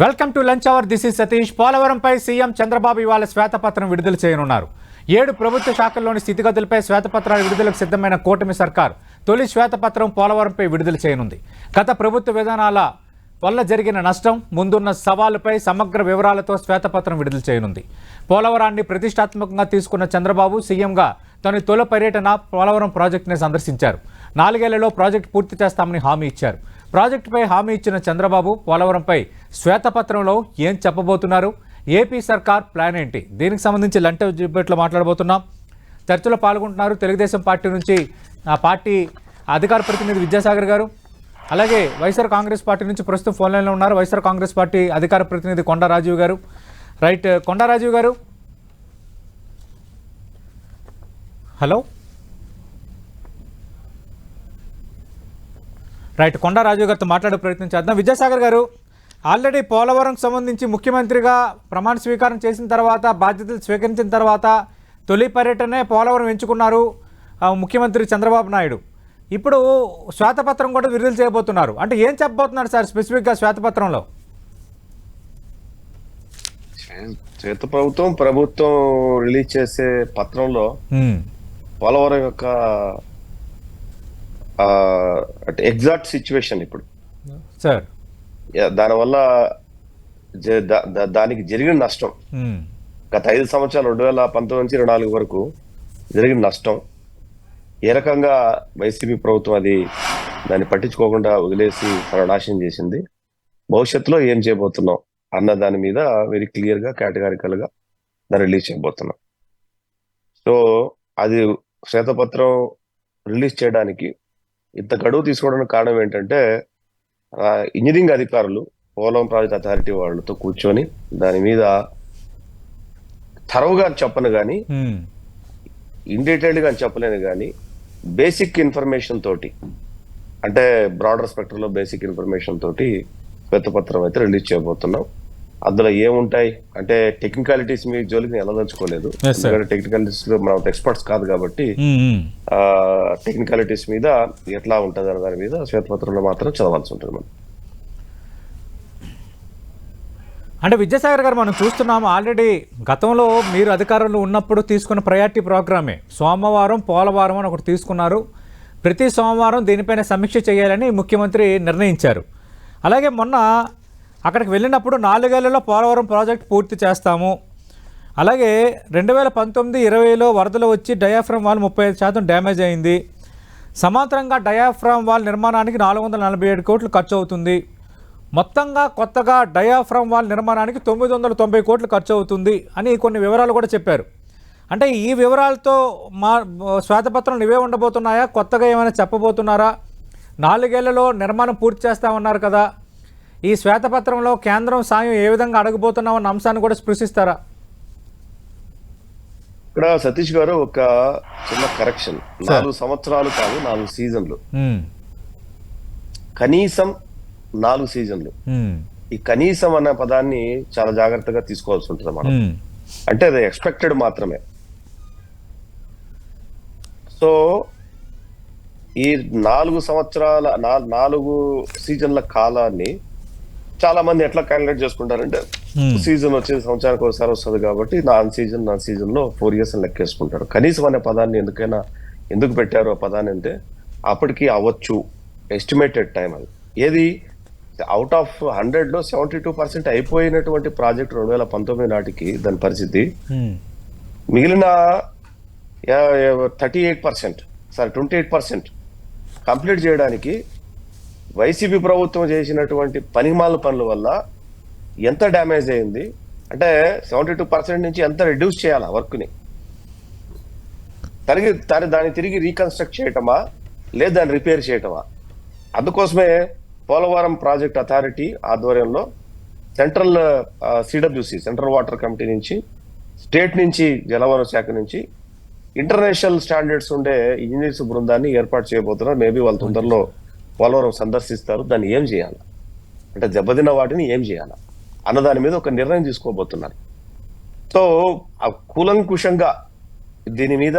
Welcome to lunch hour. This is Satish. పోలవరంపై CM Chandrababu ఇవాళ శ్వేతపత్రం విడుదల చేయనున్నారు. 7 ప్రభుత్వ శాఖల్లోని స్థితిగతులపై శ్వేతపత్రాల విడుదలకు సిద్ధమైన కూటమి సర్కార్ తొలి శ్వేతపత్రం పోలవరంపై విడుదల చేయనుంది. గత ప్రభుత్వ విధానాల వల్ల జరిగిన నష్టం, ముందున్న సవాలుపై సమగ్ర వివరాలతో శ్వేతపత్రం విడుదల చేయనుంది. పోలవరాన్ని ప్రతిష్టాత్మకంగా తీసుకున్న చంద్రబాబు సీఎంగా తన తొలి పర్యటన పోలవరం ప్రాజెక్టుని సందర్శించారు. 4 ఏళ్లలో ప్రాజెక్టు పూర్తి చేస్తామని హామీ ఇచ్చారు. ప్రాజెక్టుపై హామీ ఇచ్చిన చంద్రబాబు పోలవరంపై శ్వేతపత్రంలో ఏం చెప్పబోతున్నారు, ఏపీ సర్కార్ ప్లాన్ ఏంటి, దీనికి సంబంధించి లంచ్ డిబేట్లో మాట్లాడబోతున్నాం. చర్చలో పాల్గొంటున్నారు తెలుగుదేశం పార్టీ నుంచి ఆ పార్టీ అధికార ప్రతినిధి విద్యాసాగర్ గారు, అలాగే వైఎస్ఆర్ కాంగ్రెస్ పార్టీ నుంచి ప్రస్తుతం ఫోన్ లైన్లో ఉన్నారు వైఎస్ఆర్ కాంగ్రెస్ పార్టీ అధికార ప్రతినిధి కొండా రాజీవ్ గారు. రైట్, కొండా రాజీవ్ గారు, హలో. రైట్, కొండా రాజీవ్ గారితో మాట్లాడే ప్రయత్నం చేద్దాం. విద్యాసాగర్ గారు, ఆల్రెడీ పోలవరంకి సంబంధించి ముఖ్యమంత్రిగా ప్రమాణ స్వీకారం చేసిన తర్వాత, బాధ్యతలు స్వీకరించిన తర్వాత తొలి పర్యటనే పోలవరం ఎంచుకున్నారు ముఖ్యమంత్రి చంద్రబాబు నాయుడు. ఇప్పుడు శ్వేతపత్రం కూడా విడుదల చేయబోతున్నారు. అంటే ఏం చెప్పబోతున్నారు సార్ స్పెసిఫిక్గా శ్వేతపత్రంలో? ప్రభుత్వం రిలీజ్ చేసే పత్రంలో పోలవరం యొక్క ఎగ్జాక్ట్ సిచ్యువేషన్ ఇప్పుడు సార్, దానివల్ల దానికి జరిగిన నష్టం, గత 5 సంవత్సరాలు 2019 నుంచి 2024 వరకు జరిగిన నష్టం, ఏ రకంగా వైసీపీ ప్రభుత్వం దాన్ని పట్టించుకోకుండా వదిలేసి సర్వనాశనం చేసింది, భవిష్యత్తులో ఏం చేయబోతున్నాం అన్న దాని మీద వెరీ క్లియర్ గా కేటగారికల్ గా దాన్ని రిలీజ్ చేయబోతున్నాం. సో అది శ్వేతపత్రం రిలీజ్ చేయడానికి ఇంత గడువు తీసుకోవడానికి కారణం ఏంటంటే, ఇంజనీరింగ్ అధికారులు పోలవరం ప్రాజెక్ట్ అథారిటీ వాళ్ళతో కూర్చొని దాని మీద థరోగా చెప్పను కానీ, ఇన్ డీటెయిల్డ్ గా చెప్పలేను కానీ, బేసిక్ ఇన్ఫర్మేషన్ తోటి, అంటే బ్రాడర్ స్పెక్ట్రమ్ లో బేసిక్ ఇన్ఫర్మేషన్ తోటి శ్వేతపత్రం అయితే రిలీజ్ చేయబోతున్నాం. అందులో ఏముంటాయి అంటే టెక్నికాలిటీస్ మీ జోలికి వెళ్ళదలుచుకోలేదు, ఎందుకంటే టెక్నికాలిటీస్ లో మనం ఎక్స్పర్ట్స్ కాదు కాబట్టి టెక్నికాలిటీస్ మీద ఎట్లా ఉంటుంది అనే దాని మీద శ్వేతపత్రంలో మాత్రం చదవాల్సి ఉంటుంది మనం. అంటే విద్యాసాగర్ గారు, మనం చూస్తున్నాము ఆల్రెడీ గతంలో మీరు అధికారంలో ఉన్నప్పుడు తీసుకున్న ప్రయారిటీ ప్రోగ్రామే సోమవారం పోలవరం అని ఒకటి తీసుకున్నారు. ప్రతి సోమవారం దీనిపైన సమీక్ష చేయాలని ముఖ్యమంత్రి నిర్ణయించారు. అలాగే మొన్న అక్కడికి వెళ్ళినప్పుడు 4 ఏళ్లలో పోలవరం ప్రాజెక్ట్ పూర్తి చేస్తాము, అలాగే 2019-20లో వరదలు వచ్చి డయాఫ్రమ్ వాల్ 35% డ్యామేజ్ అయింది, సమాంతరంగా డయాఫ్రమ్ వాల్ నిర్మాణానికి 447 కోట్లు ఖర్చు అవుతుంది, మొత్తంగా కొత్తగా డయాఫ్రమ్ వాల్ నిర్మాణానికి 990 కోట్లు ఖర్చు అవుతుంది అని కొన్ని వివరాలు కూడా చెప్పారు. అంటే ఈ వివరాలతో మా శ్వేతపత్రం ఇవే ఉండబోతున్నాయా, కొత్తగా ఏమైనా చెప్పబోతున్నారా? 4 ఏళ్లలో నిర్మాణం పూర్తి చేస్తామన్నారు కదా, ఈ శ్వేతపత్రంలో కేంద్రం సాయం ఏ విధంగా అడగబోతున్నామన్న అంశాన్ని కూడా స్పృశిస్తారా? ఇక్కడ సతీష్ గారు ఒక చిన్న కరెక్షన్, 4 సంవత్సరాలు కాదు 4 సీజన్లు, కనీసం 4 సీజన్లు. ఈ కనీసం అన్న పదాన్ని చాలా జాగ్రత్తగా తీసుకోవాల్సి ఉంటుంది మనం, అంటే అది ఎక్స్పెక్టెడ్ మాత్రమే. సో ఈ 4 సంవత్సరాల 4 సీజన్ల కాలాన్ని చాలా మంది ఎట్లా క్యాలిక్యులేట్ చేసుకుంటారంటే, సీజన్ వచ్చేది సంవత్సరానికి ఒకసారి వస్తుంది కాబట్టి నాన్ సీజన్ లో 4 years లెక్కేసుకుంటారు. కనీసం అనే పదాన్ని ఎందుకు పెట్టారు ఆ పదాన్ని అంటే, అప్పటికి అవ్వచ్చు ఎస్టిమేటెడ్ టైం. అది ఏది అవుట్ ఆఫ్ 100లో 72% అయిపోయినటువంటి ప్రాజెక్ట్ 2019 నాటికి దాని పరిస్థితి, మిగిలిన 28% కంప్లీట్ చేయడానికి వైసీపీ ప్రభుత్వం చేసినటువంటి పనిమాల పనుల వల్ల ఎంత డ్యామేజ్ అయింది అంటే 72% నుంచి ఎంత రిడ్యూస్ చేయాలా వర్క్ని, దాన్ని తిరిగి రీకన్స్ట్రక్ట్ చేయటమా లేదా దాన్ని రిపేర్ చేయటమా? అందుకోసమే పోలవరం ప్రాజెక్ట్ అథారిటీ ఆధ్వర్యంలో central CWC central water committee నుంచి, స్టేట్ నుంచి జలవనరుల శాఖ నుంచి ఇంటర్నేషనల్ స్టాండర్డ్స్ ఉండే ఇంజనీర్స్ బృందాన్ని ఏర్పాటు చేయబోతున్నారు. మేబీ వాళ్ళ తొందరలో పోలవరం సందర్శిస్తారు. దాన్ని ఏం చేయాలి అంటే, దెబ్బతిన్న వాటిని ఏం చేయాలి అన్న దాని మీద ఒక నిర్ణయం తీసుకోబోతున్నారు. సో కూలంకుషంగా దీని మీద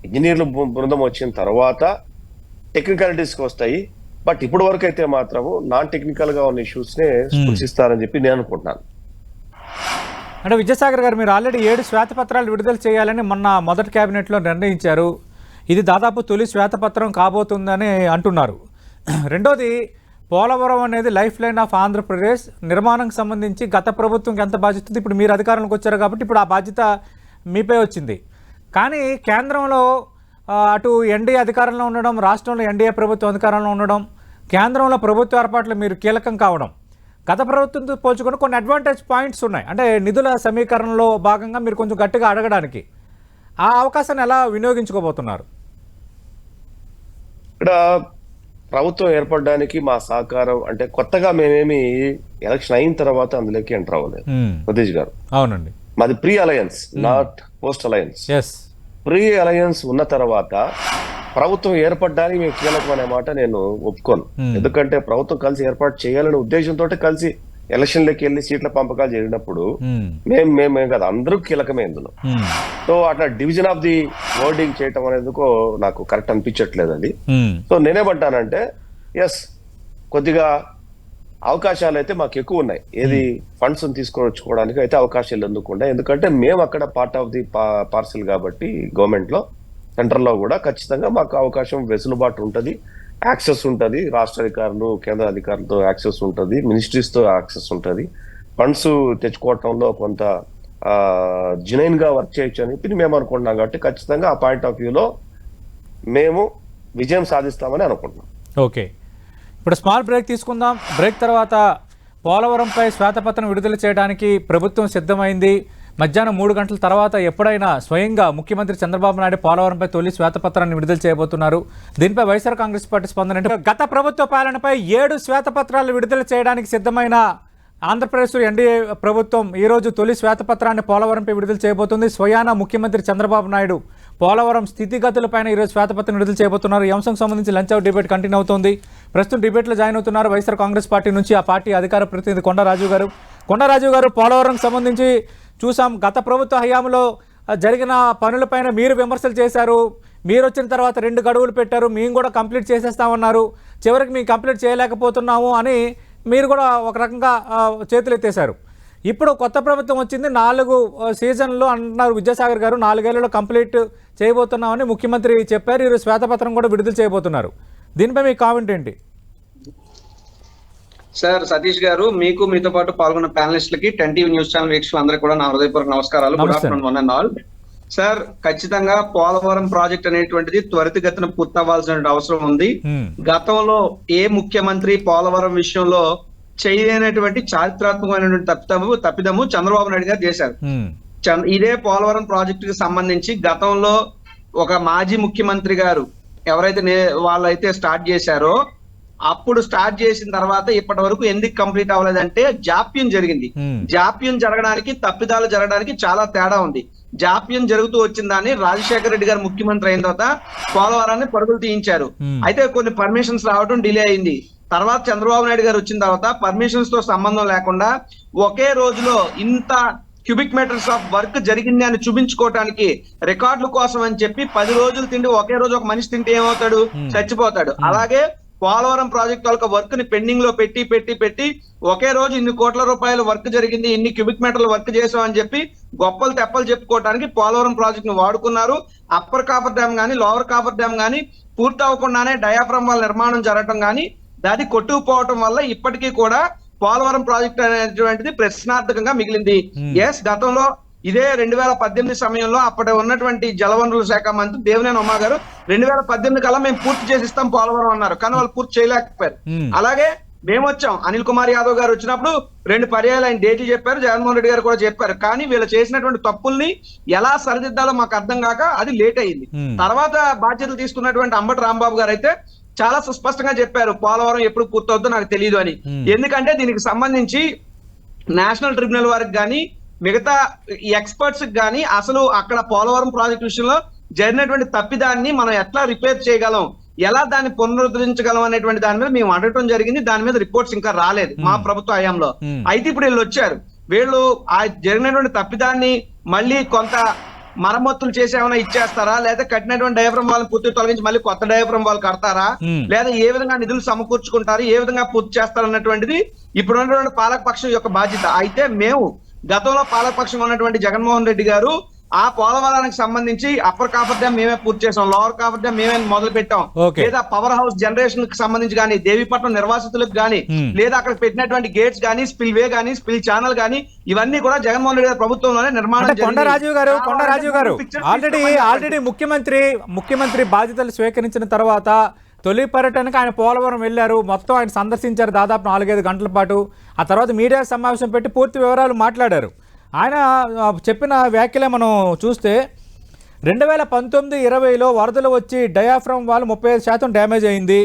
ఇంజనీర్ల బృందం వచ్చిన తర్వాత టెక్నికాలిటీస్కి వస్తాయి, బట్ ఇప్పటి వరకు అయితే మాత్రము నాన్ టెక్నికల్ గా ఉన్న ఇష్యూస్ నే స్పృశిస్తారని చెప్పి నేను అనుకుంటున్నాను. అంటే విద్యాసాగర్ గారు, మీరు ఆల్రెడీ 7 శ్వేతపత్రాలు విడుదల చేయాలని మొన్న మొదటి కేబినెట్లో నిర్ణయించారు. ఇది దాదాపు తొలి శ్వేతపత్రం కాబోతుందని అంటున్నారు. రెండోది, పోలవరం అనేది లైఫ్ లైన్ ఆఫ్ ఆంధ్రప్రదేశ్ నిర్మాణంకి సంబంధించి గత ప్రభుత్వంకి ఎంత బాధ్యత ఉంది, ఇప్పుడు మీరు అధికారంలోకి వచ్చారు కాబట్టి ఇప్పుడు ఆ బాధ్యత మీపై వచ్చింది. కానీ కేంద్రంలో అటు ఎన్డీఏ అధికారంలో ఉండడం, రాష్ట్రంలో ఎన్డీఏ ప్రభుత్వం అధికారంలో ఉండడం, కేంద్రంలో ప్రభుత్వ ఏర్పాట్లు మీరు కీలకం కావడం, గత ప్రభుత్వంతో పోల్చుకొని కొన్ని అడ్వాంటేజ్ పాయింట్స్ ఉన్నాయి. అంటే నిధుల సమీకరణలో భాగంగా మీరు కొంచెం గట్టిగా అడగడానికి ఆ అవకాశాన్ని ఎలా వినియోగించుకోబోతున్నారు? ఇక్కడ ప్రభుత్వం ఏర్పడడానికి మా సహకారం అంటే కొత్తగా మేమేమి ఎలక్షన్ అయిన తర్వాత అందులోకి ఎంటర్ అవ్వలేదు సతీష్ గారు. అవునండి, మాది pre alliance, not post alliance. Yes, pre alliance ఉన్న తర్వాత ప్రభుత్వం ఏర్పడడానికి మేము కీలకం అనే మాట నేను ఒప్పుకోను. ఎందుకంటే ప్రభుత్వం కలిసి ఏర్పాటు చేయాలనే ఉద్దేశంతో కలిసి ఎలక్షన్లోకి వెళ్ళి సీట్ల పంపకాలు జరిగినప్పుడు మేము కదా అందరూ కీలకమే ఇందులో. సో అట్లా డివిజన్ ఆఫ్ ది వర్డింగ్ చేయటం అనేందుకు నాకు కరెక్ట్ అనిపించట్లేదు అది. సో నేనేమంటానంటే ఎస్, కొద్దిగా అవకాశాలు అయితే మాకు ఎక్కువ ఉన్నాయి. ఏది ఫండ్స్ తీసుకొచ్చుకోవడానికి అయితే అవకాశాలు ఎందుకుండా, ఎందుకంటే మేము అక్కడ పార్ట్ ఆఫ్ ది పార్సల్ కాబట్టి గవర్నమెంట్ లో, సెంట్రల్ లో కూడా ఖచ్చితంగా మాకు అవకాశం, వెసులుబాటు ఉంటుంది, యాక్సెస్ ఉంటుంది. రాష్ట్ర అధికారులు, కేంద్ర అధికారులతో యాక్సెస్ ఉంటుంది, మినిస్ట్రీస్ తో యాక్సెస్ ఉంటుంది. ఫండ్స్ తెచ్చుకోవటంలో కొంత జెన్యూన్ గా వర్క్ చేయొచ్చు అని చెప్పి మేము అనుకుంటున్నాం. కాబట్టి ఖచ్చితంగా ఆ పాయింట్ ఆఫ్ వ్యూలో మేము విజయం సాధిస్తామని అనుకుంటున్నాం. ఓకే, ఇప్పుడు స్మాల్ బ్రేక్ తీసుకుందాం. బ్రేక్ తర్వాత పోలవరంపై శ్వేతపత్రం విడుదల చేయడానికి ప్రభుత్వం సిద్ధమైంది. మధ్యాహ్నం 3 గంటల తర్వాత ఎప్పుడైనా స్వయంగా ముఖ్యమంత్రి చంద్రబాబు నాయుడు పోలవరంపై తొలి శ్వేతపత్రాన్ని విడుదల చేయబోతున్నారు. దీనిపై వైఎస్ఆర్ కాంగ్రెస్ పార్టీ స్పందన అంటే, గత ప్రభుత్వ పాలనపై 7 శ్వేతపత్రాలు విడుదల చేయడానికి సిద్ధమైన ఆంధ్రప్రదేశ్ ఎన్డీఏ ప్రభుత్వం ఈరోజు తొలి శ్వేతపత్రాన్ని పోలవరంపై విడుదల చేయబోతుంది. స్వయాన ముఖ్యమంత్రి చంద్రబాబు నాయుడు పోలవరం స్థితిగతులపైన ఈరోజు శ్వేతపత్రం విడుదల చేయబోతున్నారు. ఈ అంశం సంబంధించి లంచ్ అవుట్ డిబేట్ కంటిన్యూ అవుతోంది. ప్రస్తుతం డిబేట్లో జాయిన్ అవుతున్నారు వైఎస్ఆర్ కాంగ్రెస్ పార్టీ నుంచి ఆ పార్టీ అధికార ప్రతినిధి కొండరాజు గారు. కొండరాజు గారు, పోలవరం సంబంధించి చూసాం, గత ప్రభుత్వ హయాంలో జరిగిన పనులపైన మీరు విమర్శలు చేశారు. మీరు వచ్చిన తర్వాత 2 గడువులు పెట్టారు, మేము కూడా కంప్లీట్ చేసేస్తామన్నారు. చివరికి మేము కంప్లీట్ చేయలేకపోతున్నాము అని మీరు కూడా ఒక రకంగా చేతులు ఎత్తేశారు. ఇప్పుడు కొత్త ప్రభుత్వం వచ్చింది, 4 సీజన్లు అంటున్నారు విద్యాసాగర్ గారు, 4 ఏళ్లలో కంప్లీట్ చేయబోతున్నామని ముఖ్యమంత్రి చెప్పారు. ఈరోజు శ్వేతపత్రం కూడా విడుదల చేయబోతున్నారు. దీనిపై మీ కామెంట్ ఏంటి? సార్, సతీష్ గారు, మీకు మీతో పాటు పాల్గొన్న ప్యానలిస్టులకి 10 టీవీ న్యూస్ ఛానల్ వీక్షకులందరికీ కూడా నా హృదయపూర్వక నమస్కారాలు. Good afternoon one and all. Sir, ఖచ్చితంగా పోలవరం ప్రాజెక్ట్ అనేటువంటిది త్వరితగతిన పూర్తవ్వాల్సిన అవసరం ఉంది. గతంలో ఏ ముఖ్యమంత్రి పోలవరం విషయంలో చేయలేనటువంటి చారిత్రాత్మకమైనటువంటి తప్పిదము చంద్రబాబు నాయుడు గారు చేశారు. ఇదే పోలవరం ప్రాజెక్టు కి సంబంధించి గతంలో ఒక మాజీ ముఖ్యమంత్రి గారు ఎవరైతే వాళ్ళైతే స్టార్ట్ చేశారో, అప్పుడు స్టార్ట్ చేసిన తర్వాత ఇప్పటి వరకు ఎందుకు కంప్లీట్ అవ్వలేదంటే జాప్యం జరిగింది. జాప్యం జరగడానికి, తప్పిదాలు జరగడానికి చాలా తేడా ఉంది. జాప్యం జరుగుతూ వచ్చిన దాన్ని రాజశేఖర రెడ్డి గారు ముఖ్యమంత్రి అయిన తర్వాత పోలవరాన్ని పరుగులు తీయించారు. అయితే కొన్ని పర్మిషన్స్ రావడం డిలే అయింది. తర్వాత చంద్రబాబు నాయుడు గారు వచ్చిన తర్వాత పర్మిషన్స్ తో సంబంధం లేకుండా ఒకే రోజులో ఇంత క్యూబిక్ మీటర్స్ ఆఫ్ వర్క్ జరిగింది అని చూపించుకోవటానికి, రికార్డుల కోసం అని చెప్పి 10 రోజులు తిండి ఒకే రోజు ఒక మనిషి తింటే ఏమవుతాడు? చచ్చిపోతాడు. అలాగే పోలవరం ప్రాజెక్ట్ వాళ్ళ వర్క్ ని పెండింగ్ లో పెట్టి ఒకే రోజు ఇన్ని కోట్ల రూపాయల వర్క్ జరిగింది, ఇన్ని క్యూబిక్ మీటర్ల వర్క్ చేసాం అని చెప్పి గొప్పలు తెప్పలు చెప్పుకోవడానికి పోలవరం ప్రాజెక్ట్ ను వాడుకున్నారు. అప్పర్ కాపర్ డ్యామ్ గానీ, లోవర్ కాపర్ డ్యామ్ గానీ పూర్తి అవ్వకుండానే డయాఫ్రమ్ వాళ్ళ నిర్మాణం జరగటం గానీ, దాన్ని కొట్టుకుపోవటం వల్ల ఇప్పటికీ కూడా పోలవరం ప్రాజెక్ట్ అనేటువంటిది ప్రశ్నార్థకంగా మిగిలింది. ఎస్, గతంలో ఇదే 2018 సమయంలో అప్పటి ఉన్నటువంటి జలవనరుల శాఖ మంత్రి దేవినేని ఉమా గారు 2018 కల్లా మేము పూర్తి చేసిస్తాం పోలవరం అన్నారు. కానీ వాళ్ళు పూర్తి చేయలేకపోయారు. అలాగే మేము వచ్చాం, అనిల్ కుమార్ యాదవ్ గారు వచ్చినప్పుడు 2 పర్యాలు ఆయన డేట్లు చెప్పారు, జగన్మోహన్ రెడ్డి గారు కూడా చెప్పారు. కానీ వీళ్ళు చేసినటువంటి తప్పుల్ని ఎలా సరిదిద్దాలో మాకు అర్థం కాక అది లేట్ అయింది. తర్వాత బాధ్యతలు తీసుకున్నటువంటి అంబటి రాంబాబు గారు అయితే చాలా సుస్పష్టంగా చెప్పారు, పోలవరం ఎప్పుడు పూర్తవుతుందో నాకు తెలియదు అని. ఎందుకంటే దీనికి సంబంధించి నేషనల్ ట్రిబ్యునల్ వారికి కానీ, మిగతా ఎక్స్పర్ట్స్ కానీ అసలు అక్కడ పోలవరం ప్రాజెక్ట్ విషయంలో జరిగినటువంటి తప్పిదాన్ని మనం ఎట్లా రిపేర్ చేయగలం, ఎలా దాన్ని పునరుద్ధరించగలం అనేటువంటి దాని మీద మేము అడగటం జరిగింది. దాని మీద రిపోర్ట్స్ ఇంకా రాలేదు మా ప్రభుత్వ హయాంలో. అయితే ఇప్పుడు వీళ్ళు వచ్చారు, వీళ్ళు ఆ జరిగినటువంటి తప్పిదాన్ని మళ్ళీ కొంత మరమ్మతులు చేసి ఏమైనా ఇచ్చేస్తారా, లేదా కట్టినటువంటి డయాఫ్రమ్ వాళ్ళని పూర్తి తొలగించి మళ్ళీ కొత్త డయాఫ్రమ్ వాళ్ళు కడతారా, లేదా ఏ విధంగా నిధులు సమకూర్చుకుంటారు, ఏ విధంగా పూర్తి చేస్తారు అన్నటువంటిది ఇప్పుడు ఉన్నటువంటి పాలకపక్షం యొక్క బాధ్యత. అయితే మేము గతంలో పాలకపక్షం ఉన్నటువంటి జగన్మోహన్ రెడ్డి గారు ఆ పోలవరానికి సంబంధించి అప్పర్ కాఫర్ డ్యామ్ మేమే పూర్తి చేసాం, లోవర్ కాఫర్ డ్యామ్ మేమే మొదలు పెట్టాం, లేదా పవర్ హౌస్ జనరేషన్ కి సంబంధించి కానీ, దేవీపట్నం నిర్వాసితులకు కానీ, లేదా అక్కడ పెట్టినటువంటి గేట్స్ కానీ, స్పిల్ వే కానీ, స్పిల్ ఛానల్ కానీ, ఇవన్నీ కూడా జగన్మోహన్ రెడ్డి గారి ప్రభుత్వంలోనే నిర్మాణం. కొండరాజు గారు ఆల్రెడీ ముఖ్యమంత్రి బాధ్యతలు స్వీకరించిన తర్వాత తొలి పర్యటనకు ఆయన పోలవరం వెళ్ళారు. మొత్తం ఆయన సందర్శించారు దాదాపు 4-5 గంటల పాటు. ఆ తర్వాత మీడియా సమావేశం పెట్టి పూర్తి వివరాలు మాట్లాడారు. ఆయన చెప్పిన వ్యాఖ్యలే మనం చూస్తే 2019-20లో వరదలు వచ్చి డయాఫ్రమ్ వాల్ 35% డ్యామేజ్ అయింది.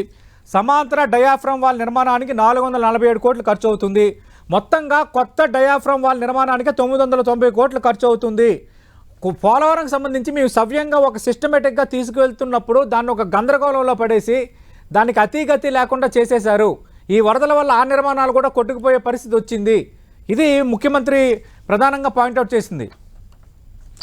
సమాంతర డయాఫ్రమ్ వాల్ నిర్మాణానికి 447 కోట్లు ఖర్చు అవుతుంది. మొత్తంగా కొత్త డయాఫ్రమ్ వాల్ నిర్మాణానికి 990 కోట్లు ఖర్చు అవుతుంది. పోలవరంకి సంబంధించి మేము సవ్యంగా ఒక సిస్టమేటిక్గా తీసుకువెళ్తున్నప్పుడు దాన్ని ఒక గందరగోళంలో పడేసి దానికి అతీగతి లేకుండా చేసేశారు. ఈ వరదల వల్ల ఆ నిర్మాణాలు కూడా కొట్టుకుపోయే పరిస్థితి వచ్చింది. ఇది ముఖ్యమంత్రి ప్రధానంగా పాయింట్అవుట్ చేసింది.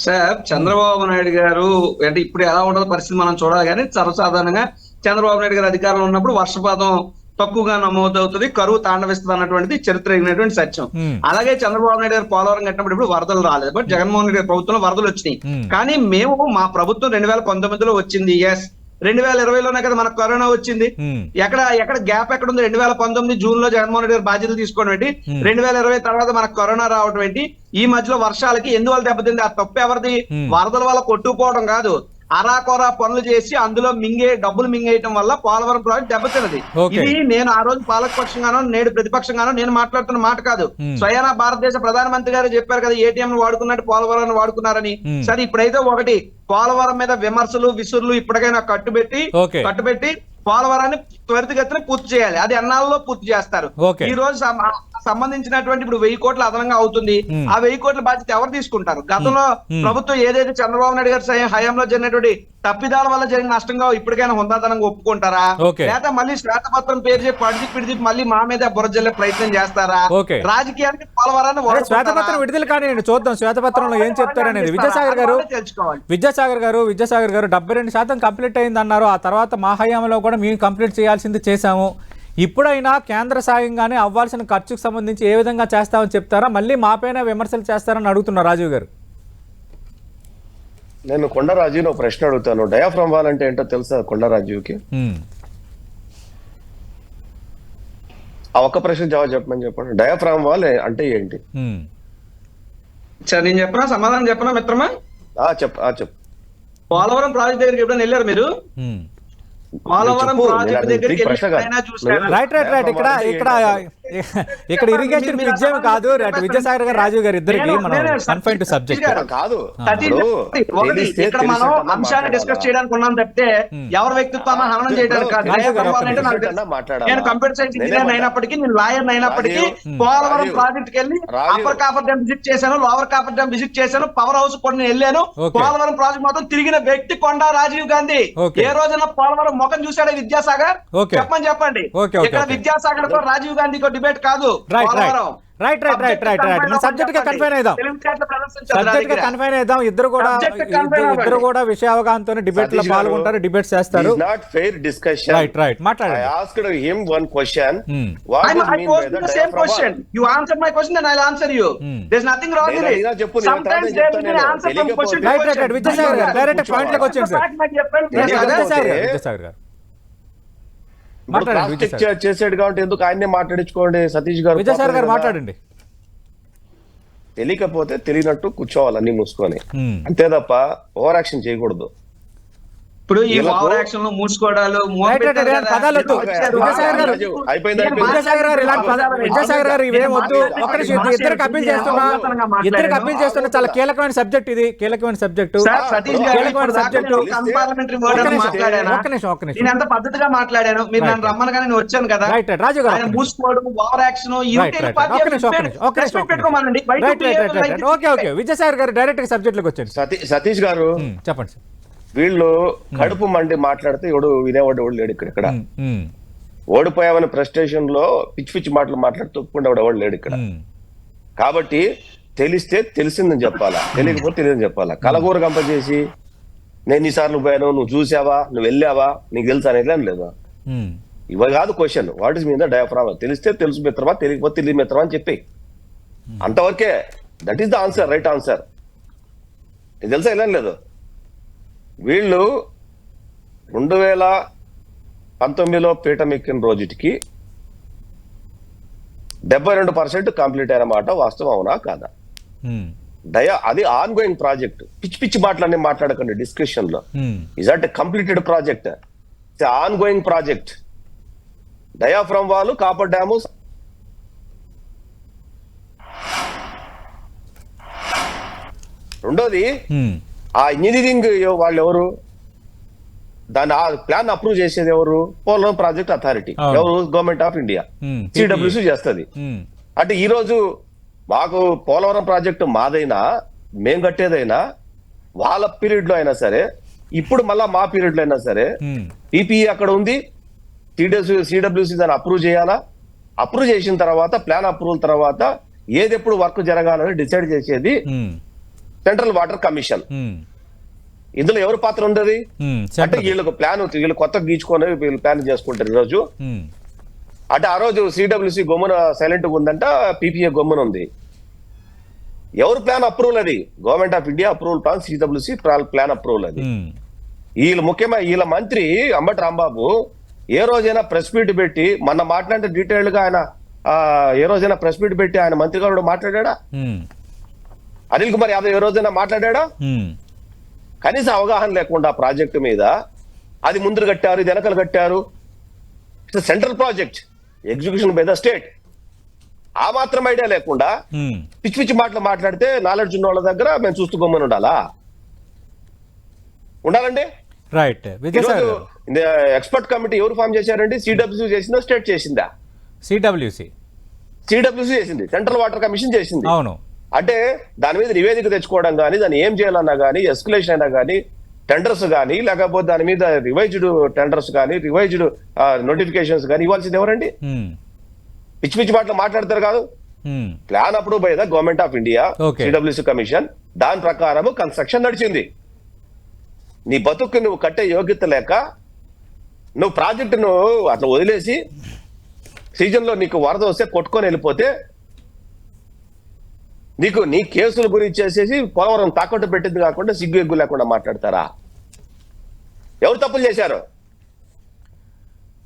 సార్, చంద్రబాబు నాయుడు గారు అంటే ఇప్పుడు ఎలా ఉండదు పరిస్థితి మనం చూడాలి, కానీ సర్వసాధారణంగా చంద్రబాబు నాయుడు గారు అధికారంలో ఉన్నప్పుడు వర్షపాతం తక్కువగా నమోదవుతుంది, కరువు తాండవిస్తుంది అన్నటువంటిది చరిత్ర సత్యం. అలాగే చంద్రబాబు నాయుడు గారు పోలవరం కట్టినప్పుడు ఇప్పుడు వరదలు రాలేదు, బట్ జగన్మోహన్ రెడ్డి గారి ప్రభుత్వంలో వరదలు వచ్చినాయి. కానీ మేము మా ప్రభుత్వం 2019లో వచ్చింది, ఎస్ 2020లోనే కదా మనకు కరోనా వచ్చింది. ఎక్కడ గ్యాప్ ఎక్కడ ఉంది? 2019 జూన్ లో జగన్మోహన్ రెడ్డి గారు బాధ్యతలు తీసుకోవడం ఏంటి, 2020 తర్వాత మనకు కరోనా రావడం ఏంటి, ఈ మధ్యలో వర్షాలకి ఎందువల్ల దెబ్బతింది? ఆ తప్పు ఎవరిది? వరదల వల్ల కొట్టుకుపోవడం కాదు, అరాకొరా పనులు చేసి అందులో డబ్బులు మింగేయటం వల్ల పోలవరం ప్రాజెక్ట్ దెబ్బతిన్నది. ఇది నేను ఆ రోజు పాలకపక్షంగానో నేడు ప్రతిపక్షంగానో నేను మాట్లాడుతున్న మాట కాదు. స్వయానా భారతదేశ ప్రధానమంత్రి గారు చెప్పారు కదా, ఏటీఎం వాడుకున్నట్టు పోలవరాన్ని వాడుకున్నారని. సరే, ఇప్పుడైతే ఒకటి పోలవరం మీద విమర్శలు విసురులు ఇప్పటికైనా కట్టుబెట్టి పోలవరాన్ని త్వరితగతిన పూర్తి చేయాలి. అది ఎన్నాళ్ళలో పూర్తి చేస్తారు. ఈ రోజు సంబంధించినటువంటి ఇప్పుడు 1000 కోట్లు అదనంగా అవుతుంది. ఆ 1000 కోట్ల బాధ్యత ఎవరు తీసుకుంటారు? గతంలో ప్రభుత్వం ఏదైతే చంద్రబాబు నాయుడు గారి హయాంలో జరిగినటువంటి తప్పిదాల వల్ల జరిగిన నష్టంగా ఇప్పటికైనా హుందాతనంగా ఒప్పుకుంటారా, లేదా మళ్ళీ శ్వేతపత్రం పేరు చెప్పి పిడిచి మళ్ళీ మా మీద బురజల్లే ప్రయత్నం చేస్తారా? రాజకీయానికి పోలవరాన్ని శ్వేతపత్రం విడుదల కానీ చూద్దాం శ్వేతపత్రంలో ఏం చెప్తారనేది. విద్యాసాగర్ గారు 72% కంప్లీట్ అయింది అన్నారు. ఆ తర్వాత మా హయాంలో కూడా మేము కంప్లీట్ చేయాల్సింది చేశాము. ఇప్పుడైనా కేంద్ర సాయంగానే అవ్వాల్సిన ఖర్చుకు సంబంధించి ఏ విధంగా చేస్తామని చెప్తారా, మళ్ళీ మాపైన విమర్శలు చేస్తారని అడుగుతున్నారు రాజీవ్ గారు. నేను కొండరాజుని ఒక ప్రశ్న అడుగుతాను. డయాఫ్రమ్ వాల్ అంటే ఏంటో తెలుసా కొండరాజుకి? ఆ ఒక్క ప్రశ్న జవాబు చెప్పండి. డయాఫ్రమ్ వాల్ అంటే ఏంటి? నేను చెప్పనా, సమాధానం చెప్పనా మిత్రమా? చెప్పు. పోలవరం ప్రాజెక్ట్ దగ్గరికి ఎప్పుడైనా వెళ్ళారు మీరు? పోలవరం ప్రాజెక్ట్ దగ్గరికి ఇక్కడ ఇరిగేషన్ విజయం కాదు. విద్యాసాగర్ గారు రాజీవ్ గారు ఇద్దరికి కాదు. ఇక్కడ మనం అంశాన్ని డిస్కస్ చేయడానికి ఉన్నాం తప్పితే ఎవరి వ్యక్తిత్వాన్ని హననం చేయడానికి కాదు. నేను కంప్యూటర్ సైన్స్ ఇంజనీర్ అయినప్పటికీ, నేను లాయర్ అయినప్పటికీ పోలవరం ప్రాజెక్ట్ కి వెళ్ళి అప్పర్ కాఫర్ డ్యామ్ విజిట్ చేశాను, లోవర్ కాఫర్ డ్యామ్ విజిట్ చేశాను, పవర్ హౌస్ కూడా నేను వెళ్ళాను. పోలవరం ప్రాజెక్ట్ మొత్తం తిరిగిన వ్యక్తి కొండా రాజీవ్ గాంధీ. ఏ రోజున పోలవరం ముఖం చూసాడే విద్యాసాగర్? చెప్పండి. ఇక్కడ విద్యాసాగర్ తో రాజీవ్ గాంధీ డిబేట్ కాదు. ఇద్దరు కూడా విషయ అవగాహనతో డిబేట్ లో పాల్గొంటారు, డిబేట్ చేస్తారు. విద్యాసాగర్ గారు చేసాడు కాబట్టి ఎందుకు ఆయన్నే మాట్లాడించుకోండి. సతీష్ గారు విజయసాగర్ గారు మాట్లాడండి. తెలియకపోతే తెలియనట్టు కూర్చోవాలి అన్ని మూసుకొని, అంతే తప్ప ఓవర్ యాక్షన్ చేయకూడదు. ఇప్పుడు ఈ ఓవర్ యాక్షన్ లో మూసుకోవడాలు ఇద్దరికి అప్పీల్ చేస్తున్నా. చాలా కీలకమైన సబ్జెక్ట్ ఇది, కీలకమైన సబ్జెక్టు. నేను ఎంత పద్ధతిగా మాట్లాడాను, మీరు నన్ను రమ్మనగా నేను వచ్చాను కదా. రాజు గారు మూసుకోవడం, ఓవర్ యాక్షన్ పెట్టుకోమనండి. విజయసాగర్ గారు డైరెక్ట్ సబ్జెక్ట్ లోకి వచ్చాను. సతీష్ గారు చెప్పండి సార్. వీళ్ళు కడుపు మండి మాట్లాడితే ఎవడు వినేవాడు ఎవడు లేడు ఇక్కడ. ఓడిపోయామని ఫ్రస్ట్రేషన్ లో పిచ్చి పిచ్చి మాటలు మాట్లాడుతూ ఒప్పుకుంటే ఎవడు లేడు ఇక్కడ. కాబట్టి తెలిస్తే తెలిసిందని చెప్పాలా, తెలియకపోతే తెలియదని చెప్పాలా. కలగూర కంప చేసి నేను ఎన్నిసార్లు పోయాను, నువ్వు చూసావా, నువ్వు వెళ్ళావా, నీకు తెలుసా అనేది ఏం లేదా. ఇవి కాదు question. What is mean the diaphragm. తెలిస్తే తెలుసు మిత్రమా, తెలియకపోతే తెలియదు మిత్రమా అని చెప్పి అంతవరకే. That is the answer, right answer. నీకు తెలుసా ఇలా లేదు. వీళ్ళు 2019లో పీఠం ఎక్కిన రోజుకి 72% కంప్లీట్ అయిన మాట వాస్తవం, అవునా కాదా? అది ఆన్ గోయింగ్ ప్రాజెక్ట్. పిచ్చి పిచ్చి మాటలన్నీ మాట్లాడకండి డిస్కషన్ లో. Is that completed project, on going project. Diaphragm వాళ్ళు, కాపర్ డ్యాము. రెండోది, ఆ ఇంజనీరింగ్ వాళ్ళు ఎవరు, దాన్ని ఆ ప్లాన్ అప్రూవ్ చేసేది ఎవరు? Polavaram project authority. ఎవరు? గవర్నమెంట్ ఆఫ్ ఇండియా, సిడబ్ల్యూసి చేస్తుంది. అంటే ఈ రోజు మాకు పోలవరం ప్రాజెక్టు మాదైనా, మేం కట్టేదైనా, వాళ్ళ పీరియడ్ లో అయినా సరే, ఇప్పుడు మళ్ళా మా పీరియడ్ లో అయినా సరే, పిపిఈ అక్కడ ఉంది, సిడబ్ల్యూసి దాన్ని అప్రూవ్ చేయాలా. అప్రూవ్ చేసిన తర్వాత, ప్లాన్ అప్రూవల్ తర్వాత ఏది ఎప్పుడు వర్క్ జరగాలని డిసైడ్ చేసేది సెంట్రల్ వాటర్ కమిషన్. ఇందులో ఎవరి పాత్ర ఉండదు? అంటే వీళ్ళకు ప్లాన్, వీళ్ళు కొత్త గీచుకొని వీళ్ళు ప్లాన్ చేసుకుంటారు ఈ రోజు. అంటే ఆ రోజు సిడబ్ల్యూసి గమ్మున సైలెంట్ గా ఉందంట, పిపిఏ గమ్మున ఉంది. ఎవరు ప్లాన్ అప్రూవల్ అది? Government of India approval plan, CWC plan approval అది. వీళ్ళు ముఖ్యమైన వీళ్ళ మంత్రి అంబటి రాంబాబు ఏ రోజైనా ప్రెస్ మీట్ పెట్టి, మొన్న మాట్లాడితే డీటెయిల్డ్ గా ఆయన ఏ రోజైనా ప్రెస్ మీట్ పెట్టి ఆయన మంత్రి గారు మాట్లాడా? అనిల్ కుమార్ యాదవ్ ఏ రోజైనా మాట్లాడా? కనీస అవగాహన లేకుండా ప్రాజెక్టు మీద, అది ముందు కట్టారు, ఇది వెనకలు కట్టారు. It's central project, execution by the state. ఆ మాత్రం ఐడియా లేకుండా పిచ్చి పిచ్చి మాటలు మాట్లాడితే నాలెడ్జ్ ఉన్న వాళ్ళ దగ్గర మేము చూస్తూ గమ్మని ఉండాలండి. రైట్. ఎక్స్పర్ట్ కమిటీ ఎవరు ఫామ్ చేశారండి? సిడబ్ల్యూసి చేసిందా, స్టేట్ చేసిందా? సిడబ్ల్యూసి చేసింది, సెంట్రల్ వాటర్ కమిషన్ చేసింది. అవును. అంటే దాని మీద నివేదిక తెచ్చుకోవడం కానీ, దాన్ని ఏం చేయాలన్నా కానీ, ఎస్కలేషన్ అయినా కానీ, టెండర్స్ కానీ, లేకపోతే దాని మీద రివైజ్డ్ టెండర్స్ కానీ, రివైజ్డ్ నోటిఫికేషన్స్ కానీ ఇవ్వాల్సింది ఎవరండి? పిచ్చి పిచ్చి మాటలు మాట్లాడతారు కాదు. Plan approve by the government of India, CWC commission. దాని ప్రకారం కన్స్ట్రక్షన్ నడిచింది. నీ బతుకు నువ్వు కట్టే యోగ్యత లేక నువ్వు ప్రాజెక్టును అట్లా వదిలేసి సీజన్ లో నీకు వరద వస్తే కొట్టుకొని వెళ్ళిపోతే, నీ కేసుల గురించి చేసేసి పోలవరం తాకట్టు పెట్టింది కాకుండా సిగ్గు ఎగ్గు లేకుండా మాట్లాడతారా? ఎవరు తప్పులు చేశారు?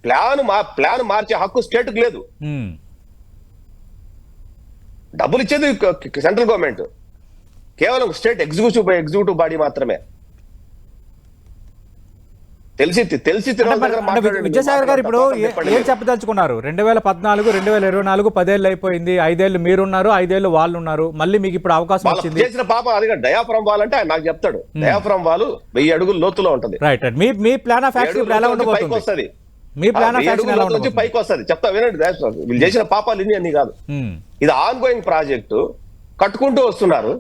ప్లాన్ మార్చే హక్కు స్టేట్ కు లేదు. డబ్బులు ఇచ్చేది సెంట్రల్ గవర్నమెంట్, కేవలం స్టేట్ ఎగ్జిక్యూటివ్ బాడీ మాత్రమే. తెలిసి విద్యాసాగర్ గారు ఇప్పుడు ఏం చెప్పదలుచుకున్నారు? 2014, 2024 10 ఏళ్ళు అయిపోయింది. 5 ఏళ్ళు మీరున్నారు, 5 ఏళ్ళు వాళ్ళు ఉన్నారు. మళ్ళీ మీకు ఇప్పుడు అవకాశం వచ్చింది. చేసిన పాపం అది డయాఫ్రమ్ వాల్ అంటే ఆయన నాకు చెప్తాడు. డయాఫ్రమ్ వాల్ 1000 అడుగుల లోతులో ఉంటది. Right. Me plan of action ఎలా ఉండబోతుంది? వస్తుంది, మీ ప్లాన్ ఆఫ్ యాక్షన్ ఎలా ఉండబోతుంది? పైకి వస్తుంది. చెప్తా వినండి. వీళ్ళు చేసిన పాపాలు ఇన్ని అన్ని కాదు. ఇది ఆన్ గోయింగ్ ప్రాజెక్టు, కట్టుకుంటూ వస్తున్నారు.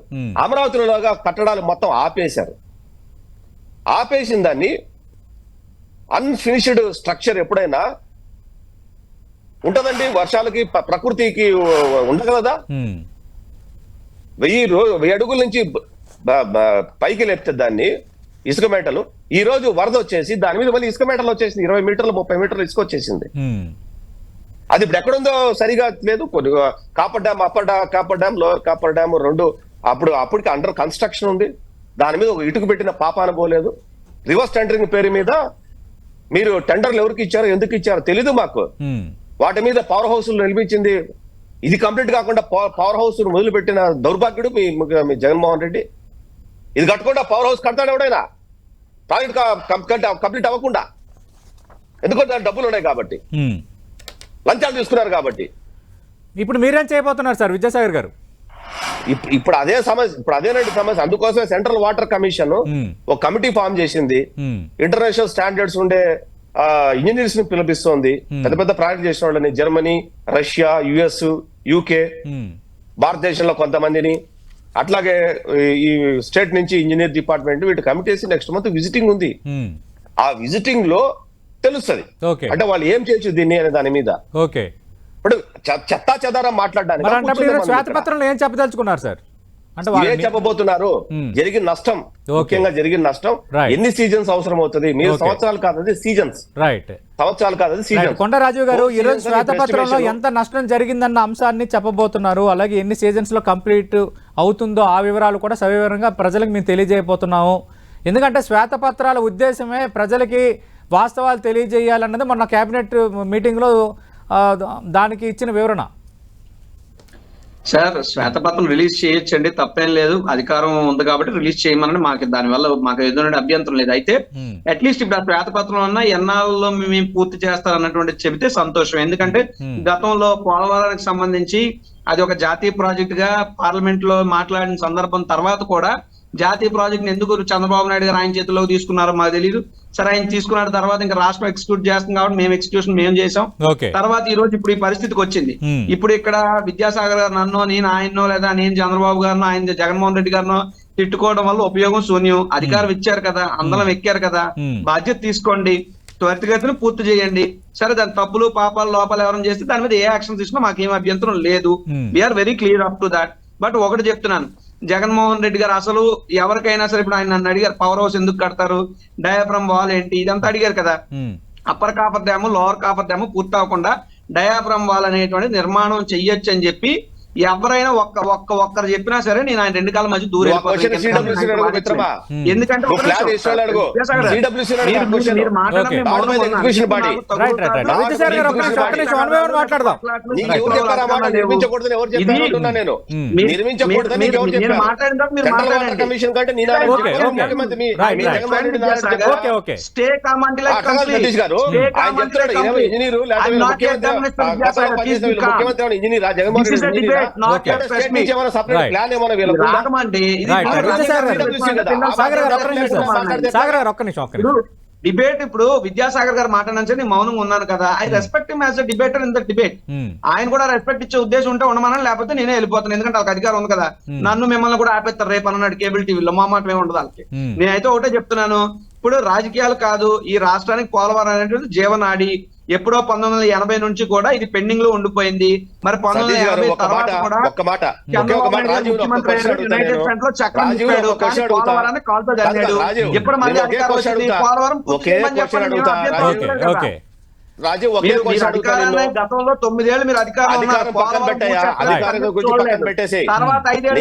అమరావతిలోగా కట్టడాలు మొత్తం ఆపేశారు. ఆపేసిన దాన్ని అన్ఫినిష్డ్ స్ట్రక్చర్ ఎప్పుడైనా ఉంటదండి. వర్షాలకి ప్రకృతికి ఉండగలదా? 1000 అడుగుల నుంచి పైకి లేపితే దాన్ని ఇసుక మేటలు, ఈ రోజు వరద వచ్చేసి దాని మీద మళ్ళీ ఇసుక మేటలు వచ్చేసింది. 20 మీటర్లు 30 మీటర్లు ఇసుక వచ్చేసింది. అది ఇప్పుడు ఎక్కడుందో సరిగా లేదు. Copper dam, copper dam, lower copper dam రెండు అప్పటికి అండర్ కన్స్ట్రక్షన్ ఉంది. దాని మీద ఒక ఇటుకు పెట్టిన పాపాన పోలేదు. రివర్స్ టెండరింగ్ పేరు మీద మీరు టెండర్లు ఎవరికి ఇచ్చారో, ఎందుకు ఇచ్చారో తెలీదు మాకు. వాటి మీద పవర్ హౌస్లు నిర్మించింది. ఇది కంప్లీట్ కాకుండా పవర్ హౌస్ మొదలు పెట్టిన దౌర్భాగ్యుడు మీ జగన్మోహన్ రెడ్డి. ఇది కట్టకుండా పవర్ హౌస్ కడతాడు ఎవడైనా? ప్రాజెక్ట్ కంప్లీట్ అవ్వకుండా. ఎందుకంటే దాని డబ్బులు ఉన్నాయి కాబట్టి, లంచాలు తీసుకున్నారు కాబట్టి. ఇప్పుడు మీరేం చేయబోతున్నారు సార్ విద్యాసాగర్ గారు? ఇప్పుడు అదే సమస్య, అదేనండి సమస్య. అందుకోసమే సెంట్రల్ వాటర్ కమిషన్ ఒక కమిటీ ఫామ్ చేసింది. ఇంటర్నేషనల్ స్టాండర్డ్స్ ఉండే ఇంజనీర్స్ ని పిలిపిస్తోంది. పెద్ద పెద్ద ప్రాజెక్ట్ చేసిన వాళ్ళని, జర్మనీ, రష్యా, యుఎస్, యూకే, భారతదేశంలో కొంతమందిని, అట్లాగే ఈ స్టేట్ నుంచి ఇంజనీర్ డిపార్ట్మెంట్, వీటి కమిటీస్ నెక్స్ట్ మంత్ విజిటింగ్ ఉంది. ఆ విజిటింగ్ లో తెలుస్తుంది అంటే వాళ్ళు ఏం చేయొచ్చు దీన్ని అనే దాని మీద. ఓకే. ఇప్పుడు చెత్తా చెదారం మాట్లాడడానికి శ్వేతపత్రంలో ఏం చెప్పదలుచుకున్నారు సార్? అంటే ఇవే వాళ్ళని- చెప్పబోతున్నారు. జరిగిన నష్టం, ముఖ్యంగా జరిగిన నష్టం Right. ఎన్ని సీజన్స్ అవసరం అవుతుంది. మీరు సంవత్సరాలు కాదు, అది సీజన్స్, రైట్. సంవత్సరాలు కాదు, అది సీజన్స్. కొండరాజు గారు ఈ రోజు Seasons శ్వేతపత్రంలో estimation. ఎంత నష్టం జరిగిందన్న అంశాన్ని చెప్పబోతున్నారు. అలాగే ఎన్ని సీజన్స్ లో కంప్లీట్ అవుతుందో ఆ వివరాలు కూడా సవివరంగా ప్రజలకు మేము తెలియజేయబోతున్నాము. ఎందుకంటే శ్వేతపత్రాల ఉద్దేశమే ప్రజలకి వాస్తవాలు తెలియజేయాలన్నది మొన్న కేబినెట్ మీటింగ్ లో దానికి ఇచ్చిన వివరణ. సార్ శ్వేతపత్రం రిలీజ్ చేయొచ్చండి, తప్పేం లేదు, అధికారం ఉంది కాబట్టి రిలీజ్ చేయమని మాకు దానివల్ల మాకు ఎదురు అభ్యంతరం లేదు. అయితే అట్లీస్ట్ ఇప్పుడు ఆ శ్వేతపత్రం అన్నా ఎన్నాళ్ళలో మేము పూర్తి చేస్తారన్నటువంటి చెబితే సంతోషం. ఎందుకంటే గతంలో పోలవరానికి సంబంధించి అది ఒక జాతీయ ప్రాజెక్ట్ గా పార్లమెంట్ లో మాట్లాడిన సందర్భం తర్వాత కూడా జాతీయ ప్రాజెక్ట్ ఎందుకు చంద్రబాబు నాయుడు గారు ఆయన చేతిలోకి తీసుకున్నారో మాకు తెలియదు. సరే ఆయన తీసుకున్న తర్వాత ఇంకా రాష్ట్రం ఎగ్జిక్యూట్ చేస్తుంది కాబట్టి మేము ఎగ్జిక్యూషన్ మేము చేసాం. తర్వాత ఈ రోజు ఇప్పుడు ఈ పరిస్థితికి వచ్చింది. ఇప్పుడు ఇక్కడ విద్యాసాగర్ గారు నన్ను, నేను ఆయన్నో, లేదా నేను చంద్రబాబు గారినో, ఆయన జగన్మోహన్ రెడ్డి గారినో తిట్టుకోవడం వల్ల ఉపయోగం శూన్యం. అధికారం ఇచ్చారు కదా, అందరం ఎక్కారు కదా, బాధ్యత తీసుకోండి, త్వరితగతిని పూర్తి చేయండి. సరే దాని తప్పులు పాపాలు లోపాలు ఎవరైనా చేస్తే దాని మీద ఏ యాక్షన్ తీసుకున్నా మాకేం అభ్యంతరం లేదు. We are very clear up to that. But ఒకటి చెప్తున్నాను, జగన్మోహన్ రెడ్డి గారు అసలు ఎవరికైనా సరే ఇప్పుడు ఆయన నన్ను అడిగారు పవర్ హౌస్ ఎందుకు కడతారు, డయాఫ్రమ్ వాల్ ఏంటి, ఇదంతా అడిగారు కదా. Upper coffer dam, lower coffer dam పూర్తి అవ్వకుండా డయాఫ్రమ్ వాల్ అనేటువంటి నిర్మాణం చెయ్యొచ్చు అని చెప్పి ఎవరైనా ఒక్కరు చెప్పినా సరే నేను ఆయన రెండు కాళ్ళ మధ్య దూరం ఎందుకంటే స్టే కామండి డిబేట్. ఇప్పుడు విద్యాసాగర్ గారు మాట్లాడినా నేను మౌనంగా ఉన్నాను కదా, I respect him as a debater in the debate. ఆయన కూడా రెస్పెక్ట్ ఇచ్చే ఉద్దేశం ఉంటే ఉండమని, లేకపోతే నేనే వెళ్ళిపోతాను. ఎందుకంటే వాళ్ళకి అధికారం ఉంది కదా, నన్ను మిమ్మల్ని కూడా ఆపేస్తారు రేపు అన్నాడు కేబుల్ టీవీలో. మా మాట ఏమి ఉండదు వాళ్ళకి. నేనైతే ఒకటే చెప్తున్నాను, ఇప్పుడు రాజకీయాలు కాదు, ఈ రాష్ట్రానికి పోలవరం అనేటువంటి జీవనాడి. ఎప్పుడో 1980 నుంచి కూడా ఇది పెండింగ్ లో ఉండిపోయింది. మరి 1980 తర్వాత కూడా యునైటెడ్ ఫ్రంట్ లో చక్రం తిప్పాడు, కానీ పోలవరాన్ని కాల్తో జరిగాడు. ఎప్పుడు మళ్ళీ అధికారం వచ్చింది, పోలవరం గతంలో 9 ఏళ్ళు మీరు అధికారం తర్వాత 5 ఏళ్ళు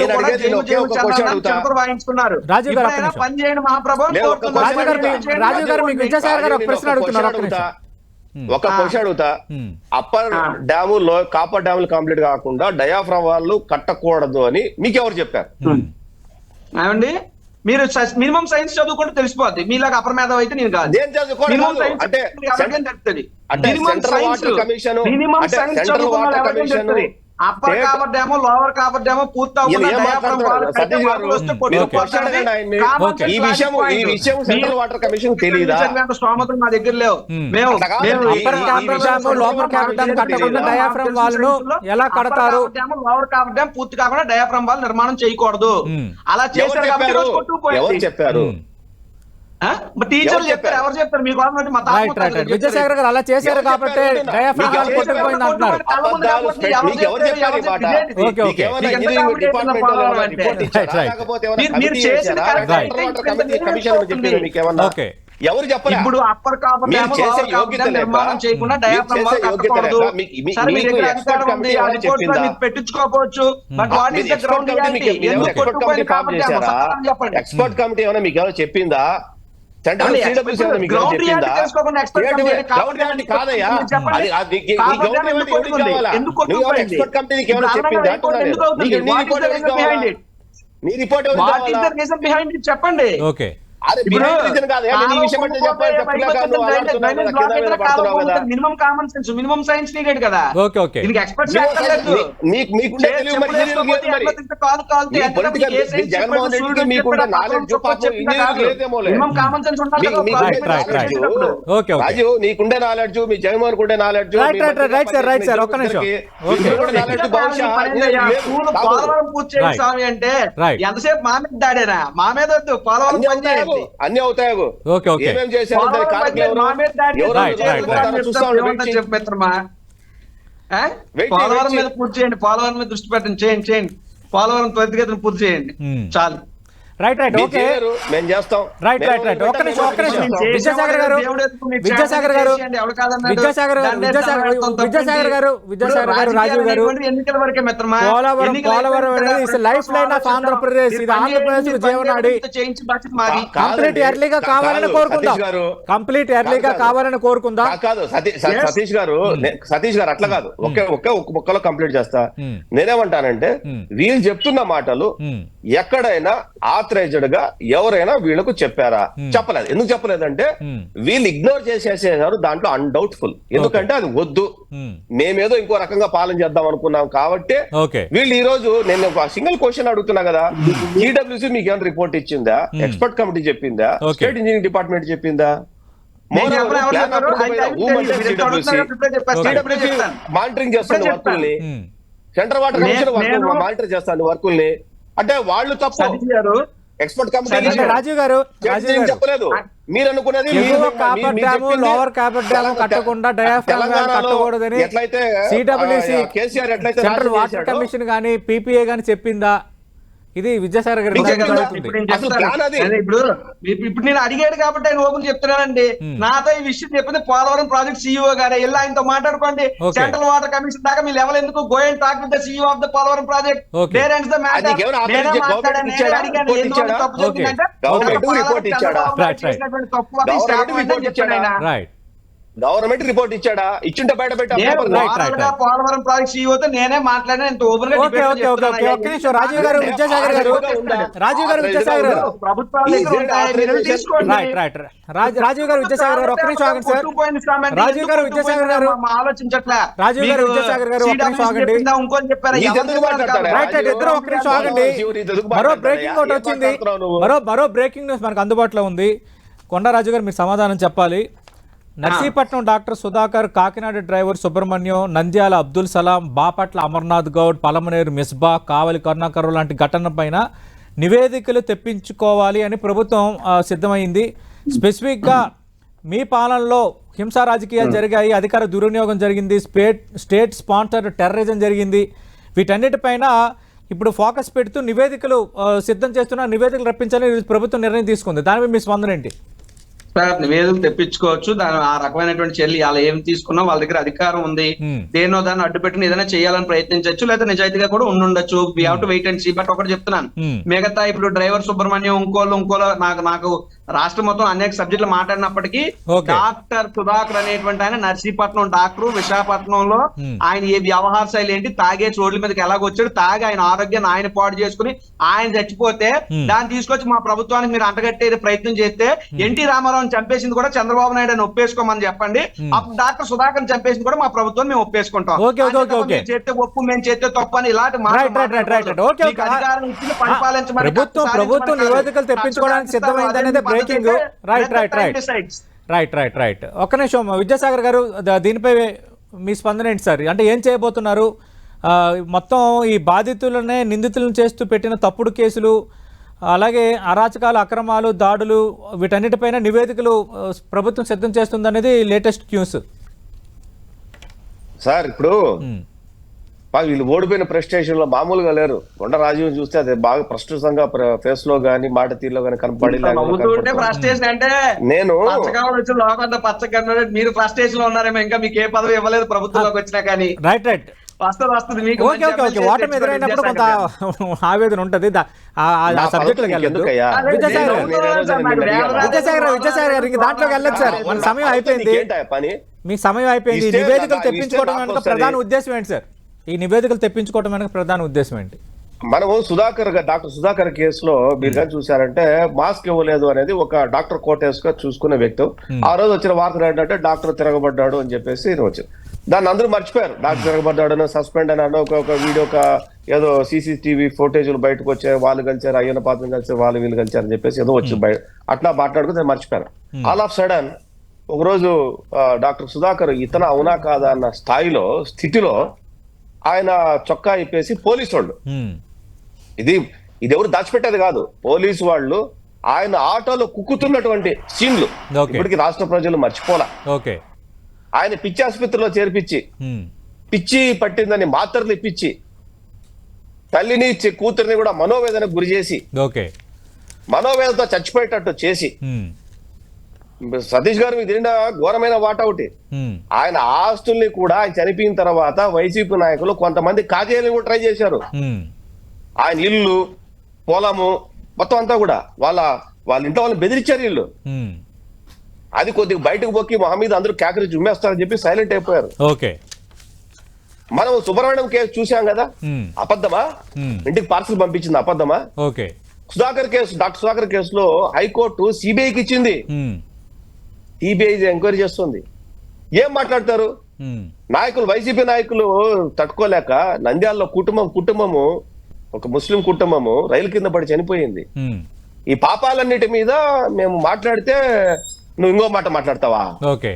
వాయించుకున్నారు. పని చేయండి మహాప్రభు. ఒక క్వశ్చన్ అడుగుతా, అప్పర్ డ్యాము కాపర్ డ్యాములు కంప్లీట్ కాకుండా డయాఫ్రమ్ వాళ్ళు కట్టకూడదు అని మీకెవరు చెప్పారు? ఏమండి మీరు మినిమం సైన్స్ చదువుకుంటే తెలిసిపోద్ది. మీలాగా అపర మేధావి అయితే నేను కాదు. Upper coffer dam, lower coffer dam పూర్తి స్తోమతలు మా దగ్గర లేవు. లోవర్ కాపర్ డ్యామ్ పూర్తి కాకుండా డయాఫ్రమ్ వాల్ నిర్మాణం చేయకూడదు. అలా చేశారు కాబట్టి చెప్పారు. టీచర్లు చెప్పారు, ఎవరు చెప్పారు? మీకు విద్యాసాగర్ గారు అలా చేశారు కాబట్టి ఎవరు చెప్పారు? ఇప్పుడు అప్పర్ కాపర్ నిర్మాణం చేయకుండా డయాఫ్రమ్ వాల్ కట్టకూడదు. పెట్టించుకోవచ్చు. But what is the ground reality? Expert committee ఏమైనా మీకు ఎవరు చెప్పిందా? చెప్పండి. Minimum common sense, minimum science needed కదా. మినిమం కామన్ సెన్స్ రాజు, నీకుండే నాలెడ్జ్, మీ జగన్మోహన్ కుండే నాలెడ్జ్, పోలవరం పూర్తి చేయండి స్వామి అంటే ఎంతసేపు మా మీద దాడేనా? మా మీద వద్దు, పోలవరం పని చేయండి. అన్ని అవుతాయి. ఏమేం చేశారు? పోలవరం మీద పూర్తి చేయండి, పోలవరం మీద దృష్టి పెట్టండి, చేయండి. పోలవరం త్వరితగతిన పూర్తి చేయండి చాలు. రైట్ రైట్ మీరు ఓకే చేయలేరు, మేము చేస్తాం. రైట్ రైట్ రైట్ ఒక్క నిమిషం విద్యాసాగర్ గారు విద్యాసాగర్ గారు విద్యాసాగర్ గారు విద్యాసాగర్ గారు విద్యాసాగర్ గారు రాజీవ్ గారు ఎన్నికల వరకే మిత్రమా, పోలవరం అనేది లైఫ్ లైన్ ఆఫ్ ఆంధ్రప్రదేశ్. ఇది ఆంధ్రప్రదేశ్ జీవనాడి. చేయించి బాధ్యత మాది. కంప్లీట్ ఎర్లీగా కావాలని కోరుకుందాం. కంప్లీట్ ఎర్లీగా కావాలని కోరుకుందాం. కాదు సతీష్ గారు అట్లా కాదు. ఒక్క ముక్కలో కంప్లీట్ చేస్తా. నేనేమంటానంటే వీళ్ళు చెప్తున్న మాటలు ఎక్కడైనా ఆథరైజ్డ్ గా ఎవరైనా వీళ్ళకు చెప్పారా? చెప్పలేదు. ఎందుకు చెప్పలేదంటే వీళ్ళు ఇగ్నోర్ చేసేసారు. దాంట్లో అన్డౌట్ఫుల్. ఎందుకంటే అది వద్దు, మేమేదో ఇంకో రకంగా పాలన చేద్దాం అనుకున్నాం కాబట్టి వీళ్ళు ఈ రోజు, నేను ఒక సింగిల్ క్వశ్చన్ అడుగుతున్నా కదా, ఈడబ్ల్యూసీ మీకు ఏమైనా రిపోర్ట్ ఇచ్చిందా? ఎక్స్పర్ట్ కమిటీ చెప్పిందా? స్టేట్ ఇంజనీరింగ్ డిపార్ట్మెంట్ చెప్పిందా? మానిటరింగ్ చేస్తుంది వర్కుల్ని, సెంట్రల్ వాటర్ కమిషన్ మానిటర్ చేస్తాను వర్కుల్ని. అంటే వాళ్ళు తప్పు, ఎక్స్పర్ట్ కమిటీ రాజీవ్ గారు చెప్పలేదు. మీరు అనుకున్నది లోవర్ కాపర్ డ్యామ్ కట్టకుండా డయాఫ్రామ్ కట్టకూడదని ఎట్లయితే కేసీఆర్ ఎట్లయితే సెంట్రల్ వాటర్ కమిషన్ గానీ పీపీఏ గానీ చెప్పిందా? ఇది విద్యాసాగర్ గారు ఇప్పుడు నేను అడిగాడు కాబట్టి ఆయన ఓపెన్ చెప్తున్నానండి. నాతో ఈ విషయం చెప్పింది పోలవరం ప్రాజెక్ట్ సీఈఓ గారే. వెళ్ళి ఆయనతో మాట్లాడుకోండి. సెంట్రల్ వాటర్ కమిషన్ దాకా మీ లెవెల్ ఎందుకు? Go and talk with the CEO of the Polavaram project. There ends the matter. Government report ఇచ్చాడా? ఇచ్చింటే బయట పోలవరం ప్రాజెక్ట్ సీఈఓతో నేనే మాట్లాడినా. ఇంత ఓపెన్ గా రాజీవ్ గారు విద్యాసాగర్ గారు విద్యాసాగర్ గారు రాజీవ్ గారు విద్యాసాగర్ గారు ఒక్క నిమిషం ఆగండి సార్. రాజీవ్ గారు విద్యాసాగర్ గారు ఆలోచించట్లా. రాజీవ్ గారు విద్యాసాగర్ గారు ఒక్క నిమిషం ఆగండి. రైట్ రైట్ ఇద్దరు ఒక్క నిమిషం ఆగండి. మరో బ్రేకింగ్ ఒకటి వచ్చింది. మరో బ్రేకింగ్ న్యూస్ మనకు అందుబాటులో ఉంది. కొండరాజు గారు మీరు సమాధానం చెప్పాలి. నర్సీపట్నం డాక్టర్ సుధాకర్, కాకినాడ డ్రైవర్ సుబ్రహ్మణ్యం, నంద్యాల అబ్దుల్ సలాం, బాపట్ల అమర్నాథ్ గౌడ్, పలమనేరు మిస్బా, కావలి కరుణాకర్ లాంటి ఘటన పైన నివేదికలు తెప్పించుకోవాలి అని ప్రభుత్వం సిద్ధమైంది. స్పెసిఫిక్గా మీ పాలనలో హింసా రాజకీయాలు జరిగాయి, అధికార దుర్వినియోగం జరిగింది, స్టేట్ స్పాన్సర్డ్ టెర్రరిజం జరిగింది. వీటన్నిటిపైన ఇప్పుడు ఫోకస్ పెడుతూ నివేదికలు సిద్ధం చేస్తున్న నివేదికలు రప్పించాలని ప్రభుత్వం నిర్ణయం తీసుకుంది. దానిపై మీ స్పందన ఏంటి? నివేదికలు తెప్పించుకోవచ్చు. దాని ఆ రకమైనటువంటి చర్యలు అలా ఏం తీసుకున్నా వాళ్ళ దగ్గర అధికారం ఉంది. దేనో దాన్ని అడ్డు పెట్టుకుని ఏదైనా చేయాలని ప్రయత్నించవచ్చు, లేదా నిజాయితీగా కూడా ఉండొచ్చు. We have to wait and see. But ఒకటి చెప్తున్నాను, మిగతా ఇప్పుడు డ్రైవర్ సుబ్రహ్మణ్యం ఇంకోలో నాకు రాష్ట్రం మొత్తం అనేక సబ్జెక్టులు మాట్లాడినప్పటికీ డాక్టర్ సుధాకర్ అనేటువంటి ఆయన నర్సీపట్నం డాక్టర్, విశాఖపట్నంలో ఆయన ఏ వ్యవహార శైలి ఏంటి, తాగే రోడ్ల మీదకి ఎలాగొచ్చాడు, తాగి ఆయన ఆరోగ్యాన్ని ఆయన పాడు చేసుకుని ఆయన చచ్చిపోతే దాన్ని తీసుకొచ్చి మా ప్రభుత్వానికి మీరు అంటగట్టే ప్రయత్నం చేస్తే ఎన్టీ రామారావు చంపేసింది కూడా చంద్రబాబు నాయుడు అని ఒప్పేసుకోమని చెప్పండి. అప్పుడు డాక్టర్ సుధాకర్ చంపేసింది కూడా మా ప్రభుత్వం మేము ఒప్పేసుకుంటాం. చేస్తే ఒప్పు, మేము చేస్తే తప్పు అని ఇలాంటి ప్రభుత్వం నివేదికలు తెప్పించుకోవడానికి సిద్ధమైంది అనేది బ్రేకింగ్. రైట్ ఒక్క నిమిషం విద్యాసాగర్ గారు, దీనిపై మీ స్పందన ఏంటి సార్? అంటే ఏం చేయబోతున్నారు? మొత్తం ఈ బాధితులనే నిందితులను చేస్తూ పెట్టిన తప్పుడు కేసులు, అలాగే అరాచకాలు, అక్రమాలు, దాడులు, వీటన్నిటిపైన నివేదికలు ప్రభుత్వం సిద్ధం చేస్తుంది అనేది లేటెస్ట్ న్యూస్ సార్. ఇప్పుడు వీళ్ళు ఓడిపోయిన ప్రెస్టేషన్ లో మామూలుగా లేరు. కొండ రాజీవ్ చూస్తే అది బాగా ప్రస్తుతంగా ఫేస్ లో గానీ మాట తీరులో గానీ కనపడి, నేను మీరు ఫ్రస్ట్రేషన్ లో ఉన్నారేమో, ఇంకా మీకు ఏ పదవి ఇవ్వలేదు ప్రభుత్వంలోకి వచ్చినా కానీ. రైట్ వస్తుంది మీకు. ఓటమి ఎదురైనప్పుడు కొంత ఆవేదన ఉంటది. సబ్జెక్టులోకి వెళ్ళదు. విద్యాసాగర్ గారు దాంట్లోకి వెళ్ళదు సార్. మన సమయం అయిపోయింది. మీ సమయం అయిపోయింది. ఈ నివేదికలు తెప్పించుకోవడం వెనక ప్రధాన ఉద్దేశం ఏంటి సార్? ఈ నివేదికలు తెప్పించుకోవడం వెనక ప్రధాన ఉద్దేశం ఏంటి? మనము డాక్టర్ సుధాకర్ కేసులో మీరు కానీ చూసారంటే మాస్క్ ఇవ్వలేదు అనేది ఒక డాక్టర్ కోటేస్గా చూసుకునే వ్యక్తి. ఆ రోజు వచ్చిన వార్తలు ఏంటంటే డాక్టర్ తిరగబడ్డాడు అని చెప్పేసి వచ్చింది. దాన్ని అందరూ మర్చిపోయారు. డాక్టర్ తిరగబడ్డాడు, సస్పెండ్ అని అన్న ఒక వీడియో, ఏదో సీసీటీవీ ఫోటేజీలు బయటకు వచ్చాయి, వాళ్ళు కలిసారు, అయ్యన్న పాత్ర కలిసారు, వీళ్ళు కలిసారు అని చెప్పేసి ఏదో వచ్చి అట్లా మాట్లాడుకుని మర్చిపోయారు. ఆల్ ఆఫ్ సడన్ ఒకరోజు డాక్టర్ సుధాకర్ ఇతను అవునా కాదా అన్న స్థితిలో ఆయన చొక్కా ఇప్పేసి పోలీసు వాళ్ళు, ఇది ఎవరు దాచిపెట్టేది కాదు, పోలీసు వాళ్ళు ఆయన ఆటోలో కుక్కుతున్నటువంటి సీన్లు ఇప్పటికి రాష్ట్ర ప్రజలు మర్చిపోలా. ఆయన పిచ్చి ఆసుపత్రిలో చేర్పించి, పిచ్చి పట్టిందని మాత్రలు ఇప్పించి, తల్లిని కూతురిని కూడా మనోవేదనకు గురి చేసి ఓకే. మనోవేదనతో చచ్చిపోయేటట్టు చేసి సతీష్ గారు మీకు తిండా ఘోరమైన వాట ఒకటి. ఆయన ఆస్తుల్ని కూడా ఆయన చనిపోయిన తర్వాత వైసీపీ నాయకులు కొంతమంది కాజేయాలని కూడా ట్రై చేశారు. ఆయన ఇల్లు పొలము మొత్తం అంతా కూడా వాళ్ళ ఇంట్లో వాళ్ళని బెదిరించారు వీళ్ళు. అది కొద్దిగా బయటకు పోకి మొహమ్మద్ అందరూ కేకరించి ఉమ్మేస్తారని చెప్పి సైలెంట్ అయిపోయారు. ఓకే. మనం సుబ్రహ్మణ్యం కేసు చూసాం కదా, అబద్ధమా? ఇంటికి పార్సల్ పంపించింది అబద్ధమా? ఓకే. డాక్టర్ సుధాకర్ కేసులో హైకోర్టు సిబిఐకి ఇచ్చింది. సిబిఐ ఎంక్వైరీ చేస్తుంది. ఏం మాట్లాడతారు నాయకులు? వైసీపీ నాయకులు తట్టుకోలేక నంద్యాలలో కుటుంబము ఒక ముస్లిం కుటుంబము రైలు కింద పడి చనిపోయింది. ఈ పాపాలన్నిటి మీద మేము మాట్లాడితే నువ్వు ఇంకో మాట మాట్లాడతావా? ఓకే.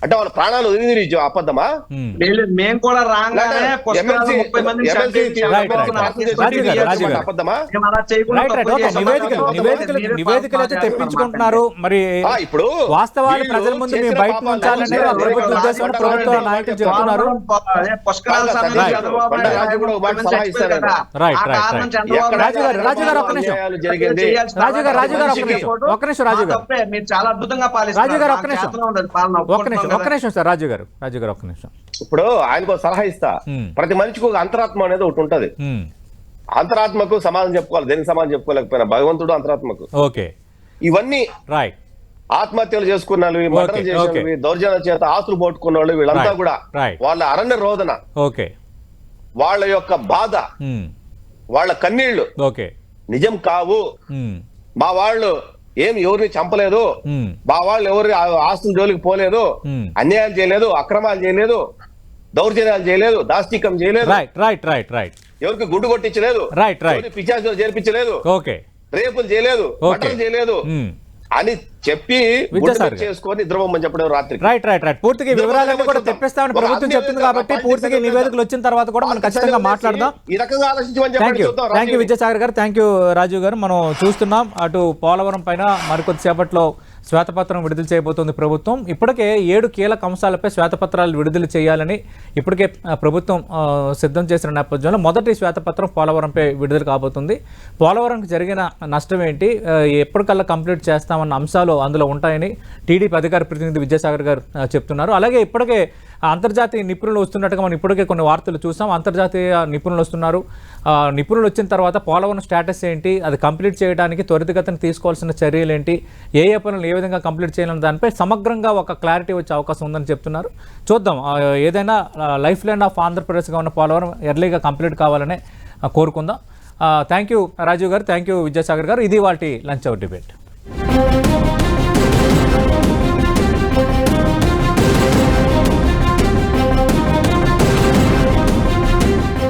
అంటే వాళ్ళ ప్రాణాలు వదిలి అబద్ధమా? మేము కూడా రాగానే నివేదికలు అయితే తెప్పించుకుంటున్నారు. మరి ఇప్పుడు వాస్తవాలు ప్రజల ముందు మేము బయట ఉంచాలనే ప్రభుత్వ ఉద్దేశం ప్రభుత్వ నాయకులు చెప్తున్నారు. రాజుగారు ఒక్క నిమిషం. మీరు చాలా అద్భుతంగా ఒక్క నిమిషం సార్. రాజు గారు ఒక్క నిమిషం. ఇప్పుడు ఆయనకు సలహా ఇస్తా. ప్రతి మనిషికి ఒక అంతరాత్మ అనేది ఒకటి ఉంటది. అంతరాత్మకు సమాధానం చెప్పుకోవాలి. దేనికి సమాధానం చెప్పుకోలేకపోయినా భగవంతుడు అంతరాత్మకు. ఓకే. ఇవన్నీ రైట్. ఆత్మహత్యలు చేసుకున్న వాళ్ళు, మర్డర్ చేసిన దౌర్జన్యం చేత ఆస్తులు పోట్టుకున్న వాళ్ళు, వీళ్ళంతా కూడా వాళ్ళ అరణ్య రోదన, ఓకే, వాళ్ళ యొక్క బాధ, వాళ్ళ కన్నీళ్లు ఓకే నిజం కావు. మా వాళ్ళు ఎవరిని చంపలేదు, మా వాళ్ళు ఎవరి ఆస్తుల జోలికి పోలేదు, అన్యాయాలు చేయలేదు, అక్రమాలు చేయలేదు, దౌర్జన్యాలు చేయలేదు, దాష్టికం చేయలేదు, ఎవరికి గుడ్డు కొట్టించలేదు, పిచాసులు చేర్పించలేదు, రేపులు చేయలేదు, మటలు చేయలేదు అని చెప్పి చేసుకొని నిద్రపోమని చెప్పడం రాత్రి. రైట్. పూర్తిగా వివరాలన్నీ కూడా తెప్పిస్తామని ప్రభుత్వం చెప్తుంది కాబట్టి పూర్తిగా నివేదికలు వచ్చిన తర్వాత కూడా మనం ఖచ్చితంగా మాట్లాడదాం. ఈ రకంగా ఆలోచించమని థ్యాంక్ యూ విద్యాసాగర్ గారు, థ్యాంక్ యూ రాజీవ్ గారు. మనం చూస్తున్నాం అటు పోలవరం పైన మరికొద్దిసేపట్లో శ్వేతపత్రం విడుదల చేయబోతోంది ప్రభుత్వం. ఇప్పటికే 7 కీలక అంశాలపై శ్వేతపత్రాలు విడుదల చేయాలని ఇప్పటికే ప్రభుత్వం సిద్ధం చేసిన నేపథ్యంలో మొదటి శ్వేతపత్రం పోలవరంపై విడుదల కాబోతుంది. పోలవరంకి జరిగిన నష్టం ఏంటి, ఎప్పటికల్లా కంప్లీట్ చేస్తామన్న అంశాలు అందులో ఉంటాయని టీడీపీ అధికార ప్రతినిధి విద్యాసాగర్ గారు చెప్తున్నారు. అలాగే ఇప్పటికే అంతర్జాతీయ నిపుణులు వస్తున్నట్టుగా మనం ఇప్పటికే కొన్ని వార్తలు చూసాం. అంతర్జాతీయ నిపుణులు వస్తున్నారు. నిపుణులు వచ్చిన తర్వాత పోలవరం స్టేటస్ ఏంటి, అది కంప్లీట్ చేయడానికి త్వరితగతిన తీసుకోవాల్సిన చర్యలు ఏంటి, ఏ పనులు ఏ విధంగా కంప్లీట్ చేయాలన్న దానిపై సమగ్రంగా ఒక క్లారిటీ వచ్చే అవకాశం ఉందని చెప్తున్నారు. చూద్దాం. ఏదైనా లైఫ్ లైన్ ఆఫ్ ఆంధ్రప్రదేశ్గా ఉన్న పోలవరం ఎర్లీగా కంప్లీట్ కావాలనే కోరుకుందాం. థ్యాంక్ యూ రాజీవ్ గారు, థ్యాంక్ యూ విద్యాసాగర్ గారు. ఇది వాటి లంచ్ అవర్ డిబేట్.